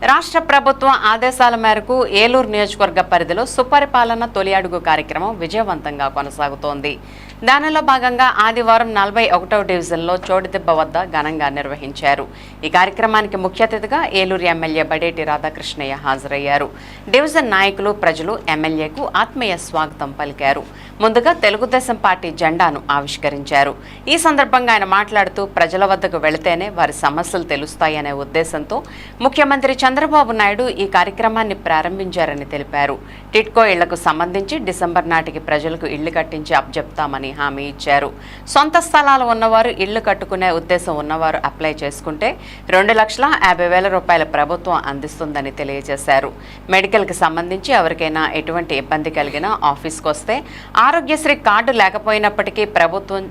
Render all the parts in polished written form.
రాష్ట్ర ప్రభుత్వం ఆదేశాల మేరకు ఏలూరు నియోజకవర్గ పరిధిలో సుపరిపాలన తొలి అడుగు కార్యక్రమం విజయవంతంగా కొనసాగుతోంది. దానిలో భాగంగా ఆదివారం 41వ డివిజన్లో చోటిదిబ్బ వద్ద ఘనంగా నిర్వహించారు. ఈ కార్యక్రమానికి ముఖ్య అతిథిగా ఏలూరు ఎమ్మెల్యే బడేటి రాధాకృష్ణయ్య హాజరయ్యారు. డివిజన్ నాయకులు, ప్రజలు ఎమ్మెల్యేకు ఆత్మీయ స్వాగతం పలికారు. ముందుగా తెలుగుదేశం పార్టీ జెండాను ఆవిష్కరించారు. ఈ సందర్భంగా ఆయన మాట్లాడుతూ ప్రజల వద్దకు వెళితేనే వారి సమస్యలు తెలుస్తాయనే ఉద్దేశంతో ముఖ్యమంత్రి చంద్రబాబు నాయుడు ఈ కార్యక్రమాన్ని ప్రారంభించారని తెలిపారు. టిట్కో ఇళ్లకు సంబంధించి డిసెంబర్ నాటికి ప్రజలకు ఇళ్లు కట్టించి అప్పజెప్తామని హామీ ఇచ్చారు. సొంత స్థలాలు ఉన్నవారు ఇళ్లు కట్టుకునే ఉద్దేశం ఉన్నవారు అప్లై చేసుకుంటే 2,50,000 రూపాయల ప్రభుత్వం అందిస్తుందని తెలియజేశారు. మెడికల్కి సంబంధించి ఎవరికైనా ఎటువంటి ఇబ్బంది కలిగినా ఆఫీస్కి వస్తే ఆరోగ్యశ్రీ కార్డు లేకపోయినప్పటికీ ప్రభుత్వం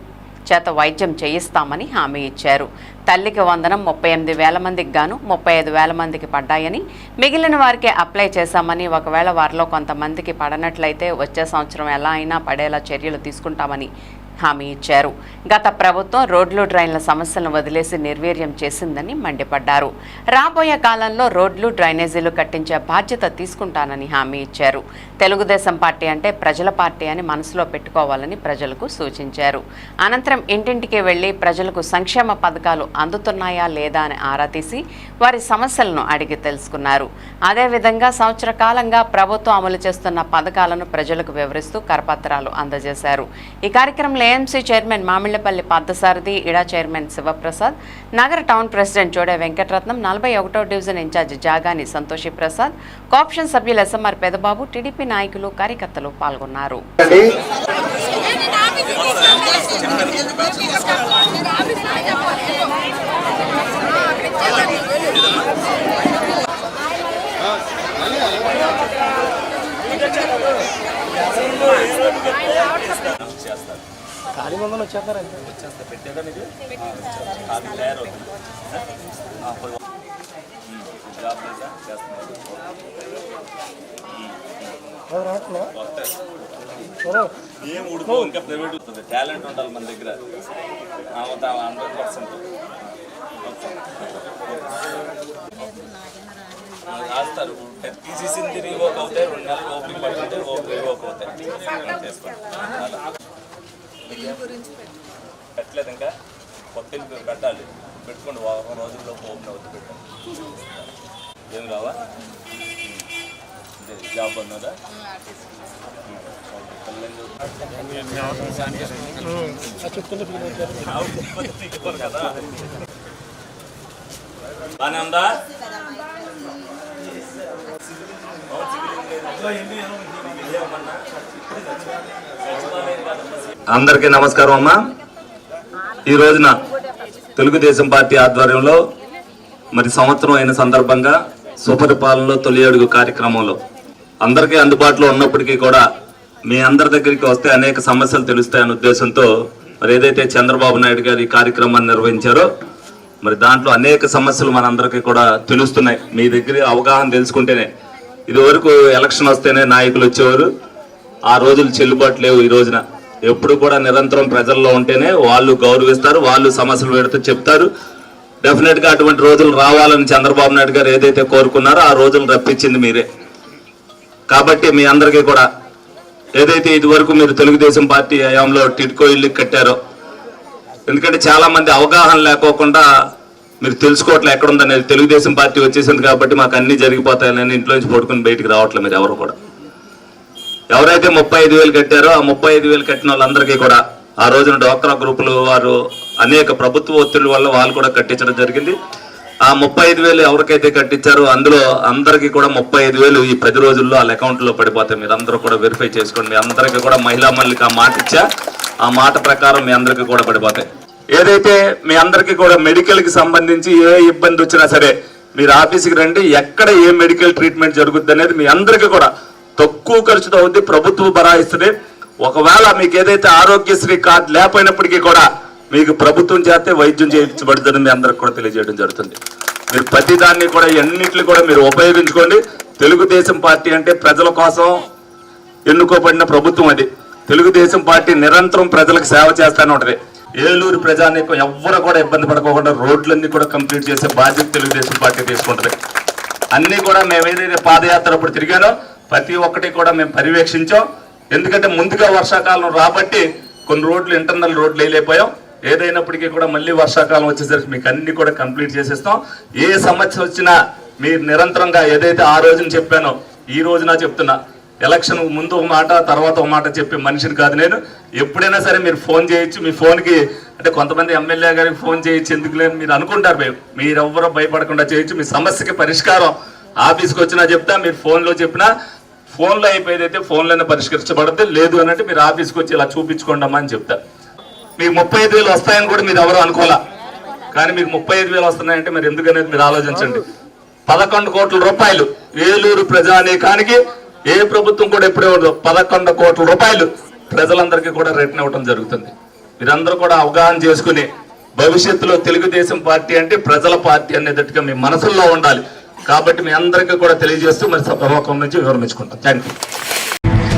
చేత వైద్యం చేయిస్తామని హామీ ఇచ్చారు. తల్లికి వందనం 38,000 మందికి గాను 35,000 మందికి పడ్డాయని, మిగిలిన వారికి అప్లై చేశామని, ఒకవేళ వారిలో కొంతమందికి పడనట్లయితే వచ్చే సంవత్సరం ఎలా అయినా పడేలా చర్యలు తీసుకుంటామని హామీ ఇచ్చారు. గత ప్రభుత్వం రోడ్లు, డ్రైన్ల సమస్యలను వదిలేసి నిర్వీర్యం చేసిందని మండిపడ్డారు. రాబోయే కాలంలో రోడ్లు, డ్రైనేజీలు కట్టించే బాధ్యత తీసుకుంటానని హామీ ఇచ్చారు. తెలుగుదేశం పార్టీ అంటే ప్రజల పార్టీ అని మనసులో పెట్టుకోవాలని ప్రజలకు సూచించారు. అనంతరం ఇంటింటికి వెళ్లి ప్రజలకు సంక్షేమ పథకాలు అందుతున్నాయా లేదా అని ఆరా తీసి వారి సమస్యలను అడిగి తెలుసుకున్నారు. అదేవిధంగా సంవత్సర కాలంగా ప్రభుత్వం అమలు చేస్తున్న పథకాలను ప్రజలకు వివరిస్తూ కరపత్రాలు అందజేశారు. ఈ కార్యక్రమంలో ఏఎంసీ చైర్మన్ మామిళ్లపల్లి పార్థసారథి, ఇడా చైర్మన్ శివప్రసాద్, నగర టౌన్ ప్రెసిడెంట్ జోడే వెంకటరత్నం, 41వ division in-charge Jagani Santoshi Prasad, co-option సభ్యులు ఎస్ఎంఆర్ పెదబాబు, టీడీపీ నాయకులు, కార్యకర్తలు పాల్గొన్నారు. ఖాళీ ముందు వచ్చేస్తారంటే ఏం ఉడుకో ఇంకా ప్రైవేట్ ఉంటుంది. టాలెంట్ ఉండాలి మన దగ్గర 100%. రాస్తారు తీసేసింది రీవోక్ అవుతాయి, 2 నెలలు ఓపెనింగ్ పడుతుంటే రీవోక్ అవుతాయి. పెట్టలేదు ఇంకా కొత్త ఇల్లు పెట్టాలి. పెట్టుకోండి, 1 రోజుల్లో ఓపెన్ అవుతుంది. పెట్టండి. ఏం కావా జాబ్ అన్నదా కదా బానే ఉందా? అందరికీ నమస్కారం అమ్మా. ఈ రోజున తెలుగుదేశం పార్టీ ఆధ్వర్యంలో మరి సంవత్సరం అయిన సందర్భంగా సుపరిపాలనలో తొలి అడుగు కార్యక్రమంలో అందరికీ అందుబాటులో ఉన్నప్పటికీ కూడా మీ అందరి దగ్గరికి వస్తే అనేక సమస్యలు తెలుస్తాయనే ఉద్దేశంతో మరి ఏదైతే చంద్రబాబు నాయుడు గారు ఈ కార్యక్రమాన్ని నిర్వహించారో మరి దాంట్లో అనేక సమస్యలు మనందరికీ కూడా తెలుస్తున్నాయి. మీ దగ్గర అవగాహన తెలుసుకుంటేనే, ఇది వరకు ఎలక్షన్ వస్తేనే నాయకులు వచ్చేవారు, ఆ రోజులు చెల్లుబాటు లేవు. ఈ రోజున ఎప్పుడు కూడా నిరంతరం ప్రజల్లో ఉంటేనే వాళ్ళు గౌరవిస్తారు, వాళ్ళు సమస్యలు పెడుతూ చెప్తారు. డెఫినెట్గా అటువంటి రోజులు రావాలని చంద్రబాబు నాయుడు గారు ఏదైతే కోరుకున్నారో ఆ రోజులు రప్పించింది మీరే. కాబట్టి మీ అందరికీ కూడా ఏదైతే ఇదివరకు మీరు తెలుగుదేశం పార్టీ హయాంలో టిట్కో ఇల్లు కట్టారో, ఎందుకంటే చాలా మంది అవగాహన లేకోకుండా మీరు తెలుసుకోవట్లే ఎక్కడుందనేది. తెలుగుదేశం పార్టీ వచ్చేసింది కాబట్టి మాకు అన్ని జరిగిపోతాయని ఇంట్లో నుంచి పడుకుని బయటికి రావట్లేదు మీరు ఎవరు కూడా. ఎవరైతే 35,000 కట్టారో ఆ 35,000 కట్టిన వాళ్ళందరికీ కూడా ఆ రోజున డ్వాక్రా గ్రూపులు వారు అనేక ప్రభుత్వ ఒత్తిళ్ల వల్ల వాళ్ళు కూడా కట్టించడం జరిగింది. ఆ 35,000 ఎవరికైతే కట్టించారో అందులో అందరికీ కూడా 35,000 ఈ 10 రోజుల్లో వాళ్ళ అకౌంట్లో పడిపోతాయి. మీరు అందరూ కూడా వెరిఫై చేసుకోండి. మీ అందరికీ కూడా మహిళా మల్లికి ఆ మాట ఇచ్చా, ఆ మాట ప్రకారం మీ అందరికీ కూడా పడిపోతాయి. ఏదైతే మీ అందరికీ కూడా మెడికల్కి సంబంధించి ఏ ఇబ్బంది వచ్చినా సరే మీరు ఆఫీస్కి రండి. ఎక్కడ ఏ మెడికల్ ట్రీట్మెంట్ జరుగుద్ది అనేది మీ అందరికీ కూడా తక్కువ ఖర్చుతో అవుద్ది, ప్రభుత్వం భరాయిస్తుంది. ఒకవేళ మీకు ఏదైతే ఆరోగ్యశ్రీ కార్డు లేకపోయినప్పటికీ కూడా మీకు ప్రభుత్వం చేస్తే వైద్యం చేయించబడుతుందని మీ అందరికి కూడా తెలియజేయడం జరుగుతుంది. మీరు ప్రతి దాన్ని కూడా ఎన్నింటిని కూడా మీరు ఉపయోగించుకోండి. తెలుగుదేశం పార్టీ అంటే ప్రజల కోసం ఎన్నుకోబడిన ప్రభుత్వం. అది తెలుగుదేశం పార్టీ నిరంతరం ప్రజలకు సేవ చేస్తూనే ఉంటుంది. ఏలూరు ప్రజానీకం ఎవ్వరు కూడా ఇబ్బంది పడకోకుండా రోడ్లన్నీ కూడా కంప్లీట్ చేసే బాధ్యత తెలుగుదేశం పార్టీ తీసుకుంటుంది. అన్నీ కూడా మేము ఏదైతే పాదయాత్ర అప్పుడు తిరిగానో ప్రతి ఒక్కటి కూడా మేము పర్యవేక్షించాం. ఎందుకంటే ముందుగా వర్షాకాలం రాబట్టి కొన్ని రోడ్లు ఇంటర్నల్ రోడ్లు వేయలేకపోయాం. ఏదైనప్పటికీ కూడా మళ్ళీ వర్షాకాలం వచ్చేసరికి మీకు అన్ని కూడా కంప్లీట్ చేసేస్తాం. ఏ సమస్య వచ్చినా మీరు నిరంతరంగా ఏదైతే ఆ రోజున చెప్పానో ఈ రోజున చెప్తున్నా, ఎలక్షన్ ముందు ఒక మాట తర్వాత ఒక మాట చెప్పే మనిషిని కాదు నేను. ఎప్పుడైనా సరే మీరు ఫోన్ చేయొచ్చు. మీ ఫోన్కి అంటే కొంతమంది ఎమ్మెల్యే గారికి ఫోన్ చేయొచ్చు ఎందుకు లేని మీరు అనుకుంటారు. మీరెవ్వరూ భయపడకుండా చేయొచ్చు. మీ సమస్యకి పరిష్కారం ఆఫీస్కి వచ్చినా చెప్తా, మీరు ఫోన్లో చెప్పినా ఫోన్లో అయిపోయేదైతే ఫోన్లోనే పరిష్కరించబడద్దు. లేదు అనంటే మీరు ఆఫీస్కి వచ్చి ఇలా చూపించుకోండమ్మా అని చెప్తా. మీకు 35,000 వస్తాయని కూడా మీరు ఎవరు అనుకోవాలా, కానీ మీకు 35,000 వస్తున్నాయంటే మీరు ఎందుకనేది మీరు ఆలోచించండి. 11 కోట్ల రూపాయలు ఏలూరు ప్రజానీకానికి ఏ ప్రభుత్వం కూడా ఎప్పుడే 11 కోట్ల రూపాయలు ప్రజలందరికీ కూడా రిటర్న్ ఇవ్వడం జరుగుతుంది. మీరందరూ కూడా అవగాహన చేసుకుని భవిష్యత్తులో తెలుగుదేశం పార్టీ అంటే ప్రజల పార్టీ అనేటట్టుగా మీ మనసుల్లో ఉండాలి. కాబట్టి మీ అందరికీ కూడా తెలియజేస్తూ మరి సభాముఖం నుంచి వివరించుకుంటాం. Thank you.